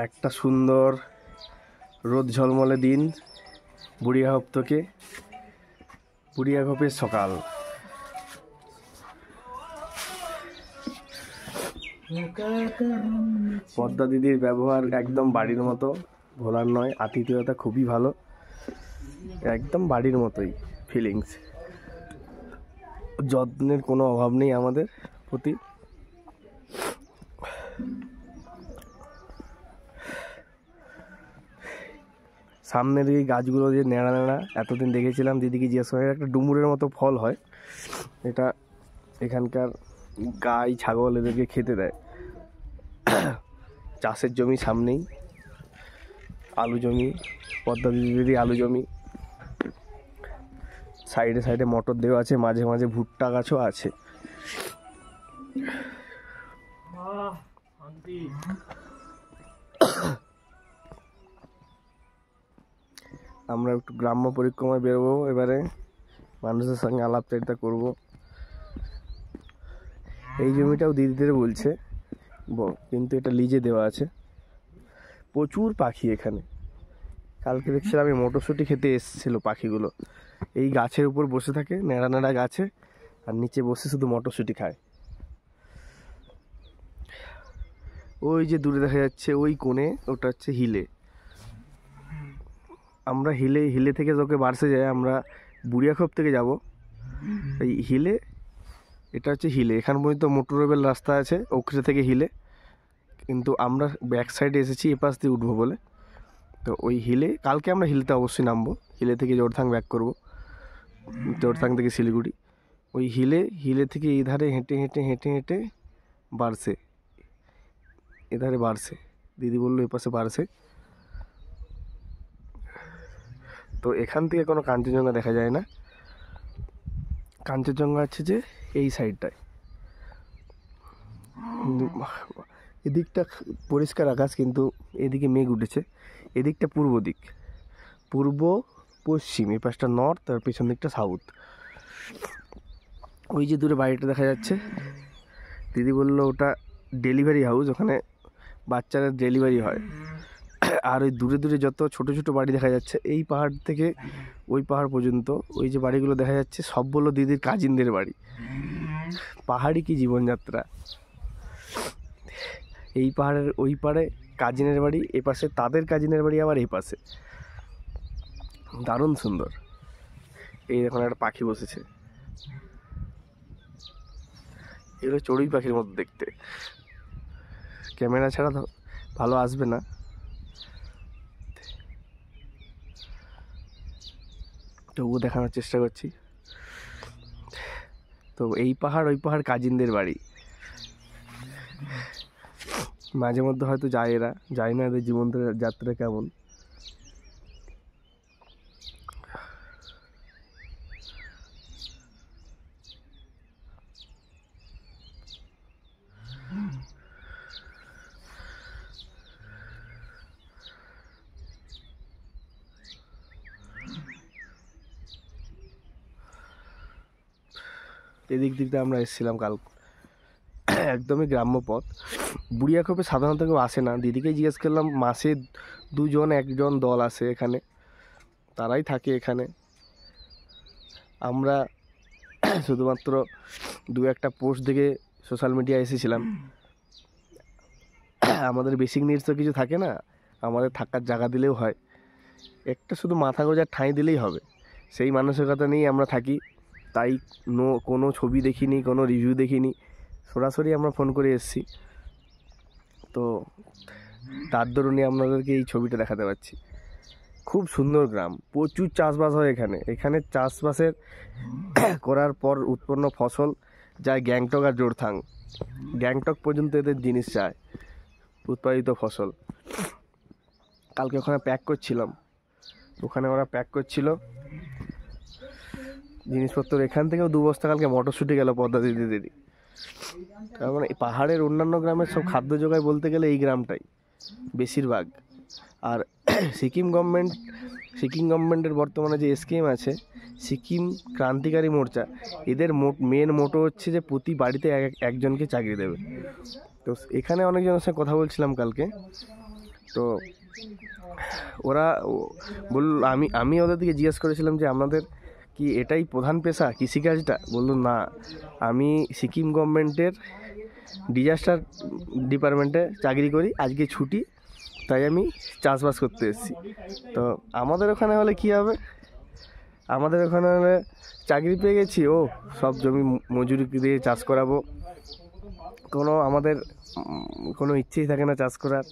একটা সুন্দর রোদ ঝলমলে দিন, বুড়িয়াঘাপ থেকে বুড়িয়াঘাপের সকাল। পদ্মা দিদির ব্যবহার একদম বাড়ির মতো, ভোলার নয়। আতিথেয়তা খুবই ভালো, একদম বাড়ির মতোই ফিলিংস। যত্নের কোনো অভাব নেই আমাদের প্রতি। সামনের এই গাছগুলো যে নেড়া নেড়া, এতদিন দেখেছিলাম, দিদিকে জিজ্ঞেস করে, একটা ডুমুরের মতো ফল হয়, এটা এখানকার গাই ছাগল এদেরকে খেতে দেয়। চাষের জমি সামনেই, আলু জমি, পদ্মা দিদিদেরই আলু জমি। সাইডে সাইডে মটর দেওয়া আছে, মাঝে মাঝে ভুট্টা গাছও আছে। আমরা একটু গ্রাম্য পরিক্রমায় বেরোবো এবারে, মানুষের সঙ্গে আলাপচারিতা করব। এই জমিটাও দিদিদের বলছে, কিন্তু এটা লিজে দেওয়া আছে। প্রচুর পাখি এখানে। কালকে দেখছিলাম এই মটরশুঁটি খেতে এসেছিলো পাখিগুলো। এই গাছের উপর বসে থাকে, নেড়া নেড়া গাছে, আর নিচে বসে শুধু মটরশুঁটি খায়। ওই যে দূরে দেখা যাচ্ছে ওই কোণে, ওটা হচ্ছে হিলে। আমরা হিলে থেকে তোকে বার্সে যাই, আমরা বুড়িয়াঘাপ থেকে যাব এই হিলে। এটা হচ্ছে হিলে, এখান পর্যন্ত মোটরওয়েল রাস্তা আছে, ওখানে থেকে হিলে। কিন্তু আমরা ব্যাক সাইডে এসেছি এপাশ দিয়ে উঠবো বলে। তো ওই হিলে, কালকে আমরা হিলেতে অবশ্যই নামবো। হিলে থেকে জোরথাং ব্যাক করব, জোরথাং থেকে শিলিগুড়ি। ওই হিলে থেকে এই ধারে হেঁটে হেঁটে হেঁটে হেঁটে বাড়ছে, এধারে বাড়ছে। দিদি বললো এপাশে বাড়ছে। তো এখান থেকে কোনো কাঞ্চনজঙ্ঘা দেখা যায় না। কাঞ্চনজঙ্ঘা আছে যে এই সাইডটায়। এদিকটা পরিষ্কার আকাশ, কিন্তু এদিকে মেঘ উঠেছে। এদিকটা পূর্ব দিক, পূর্ব পশ্চিম, এই পাশটা নর্থ, আর পেছন দিকটা সাউথ। ওই যে দূরে বাড়িটা দেখা যাচ্ছে, দিদি বললো ওটা ডেলিভারি হাউস, ওখানে বাচ্চারা ডেলিভারি হয়। আর ওই দূরে দূরে যত ছোট ছোট বাড়ি দেখা যাচ্ছে, এই পাহাড় থেকে ওই পাহাড় পর্যন্ত, ওই যে বাড়িগুলো দেখা যাচ্ছে, সব বললো দিদির কাজিনদের বাড়ি। পাহাড়ি কি জীবনযাত্রা! এই পাহাড়ের ওই পাড়ে কাজিনের বাড়ি, এ পাশে তাদের কাজিনের বাড়ি, আবার এই পাশে। দারুণ সুন্দর। এই এখন একটা পাখি বসেছে, এগুলো চড়ুই পাখির মতো দেখতে। ক্যামেরা ছাড়া ভালো আসবে না, তবুও দেখানোর চেষ্টা করছি। তো এই পাহাড় ওই পাহাড় কাজিনদের বাড়ি। মাঝে মধ্যে হয়তো যায় এরা, যায় না এদের জীবন যাত্রা কেমন। এদিক দিয়ে আমরা এসেছিলাম কাল, একদমই গ্রাম্য পথ। বুড়িয়াঘাপে সাধারণত কেউ আসে না। দিদিকে জিজ্ঞেস করলাম, মাসে 2-1 দল আসে এখানে, তারাই থাকে এখানে। আমরা শুধুমাত্র 2-1টা পোস্ট দেখে সোশ্যাল মিডিয়ায় এসেছিলাম। আমাদের বেসিক নিডস তো কিছু থাকে না, আমাদের থাকার জায়গা দিলেও হয়, একটা শুধু মাথা গোঁজার ঠাঁই দিলেই হবে। সেই মানসিকতা নিয়েই আমরা থাকি। তাই কোনো ছবি দেখিনি, কোনো রিভিউ দেখিনি, সরাসরি আমরা ফোন করে এসেছি। তো তার দরুনই আপনাদেরকে এই ছবিটা দেখাতে পারছি। খুব সুন্দর গ্রাম, প্রচুর চাষবাস হয় এখানে। এখানে চাষবাসের করার পর উৎপন্ন ফসল যায় গ্যাংটক আর জোরথাং। গ্যাংটক পর্যন্ত এদের জিনিস যায়, উৎপাদিত ফসল। কালকে ওখানে প্যাক করছিলাম, ওখানে ওরা প্যাক করছিল জিনিসপত্র। এখান থেকেও 2 বস্তা কালকে মটরশুঁটি গেল পদ্মা দিদিদেরই। তার মানে পাহাড়ের অন্যান্য গ্রামের সব খাদ্য জোগায় বলতে গেলে এই গ্রামটাই বেশিরভাগ। আর সিকিম গভর্নমেন্টের বর্তমানে যে স্কিম আছে, সিকিম ক্রান্তিকারী মোর্চা, এদের মেন মোটো হচ্ছে যে প্রতি বাড়িতে একজনকে চাকরি দেবে। তো এখানে অনেকজনের সাথে কথা বলছিলাম কালকে, তো ওরা বলল, আমি ওদের দিকে জিজ্ঞেস করেছিলাম যে আপনাদের কি এটাই প্রধান পেশা কৃষিকাজটা? বললো না, আমি সিকিম গভর্নমেন্টের ডিজাস্টার ডিপার্টমেন্টে চাকরি করি, আজকে ছুটি, তাই আমি চাষবাস করতে এসেছি। তো আমাদের ওখানে হলে কী হবে, আমাদের ওখানে হলে চাকরি পেয়ে গেছি, ও সব জমি মজুরি দিয়ে চাষ করাবো, আমাদের কোনো ইচ্ছেই থাকে না চাষ করার,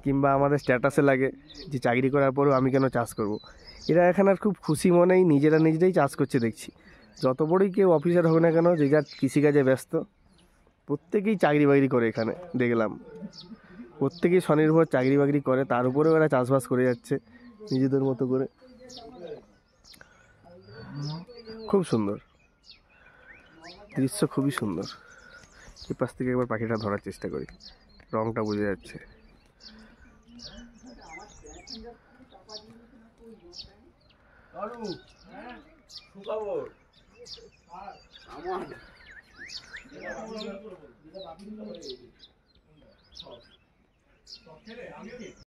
কিংবা আমাদের স্ট্যাটাসে লাগে যে চাকরি করার পরেও আমি কেন চাষ করব। এরা এখানে আর খুব খুশি মনেই নিজেরাই চাষ করছে দেখছি। যত বড়ই কেউ অফিসার হোক না কেন, যে যার কৃষিকাজে ব্যস্ত, প্রত্যেকেই চাকরি বাকরি করে। এখানে দেখলাম প্রত্যেকেই স্বনির্ভর চাকরি বাকরি করে, তার উপরেও এরা চাষবাস করে যাচ্ছে নিজেদের মতো করে। খুব সুন্দর দৃশ্য, খুবই সুন্দর। এই পাশ থেকে একবার পাখিটা ধরার চেষ্টা করি, রংটা বোঝা যাচ্ছে।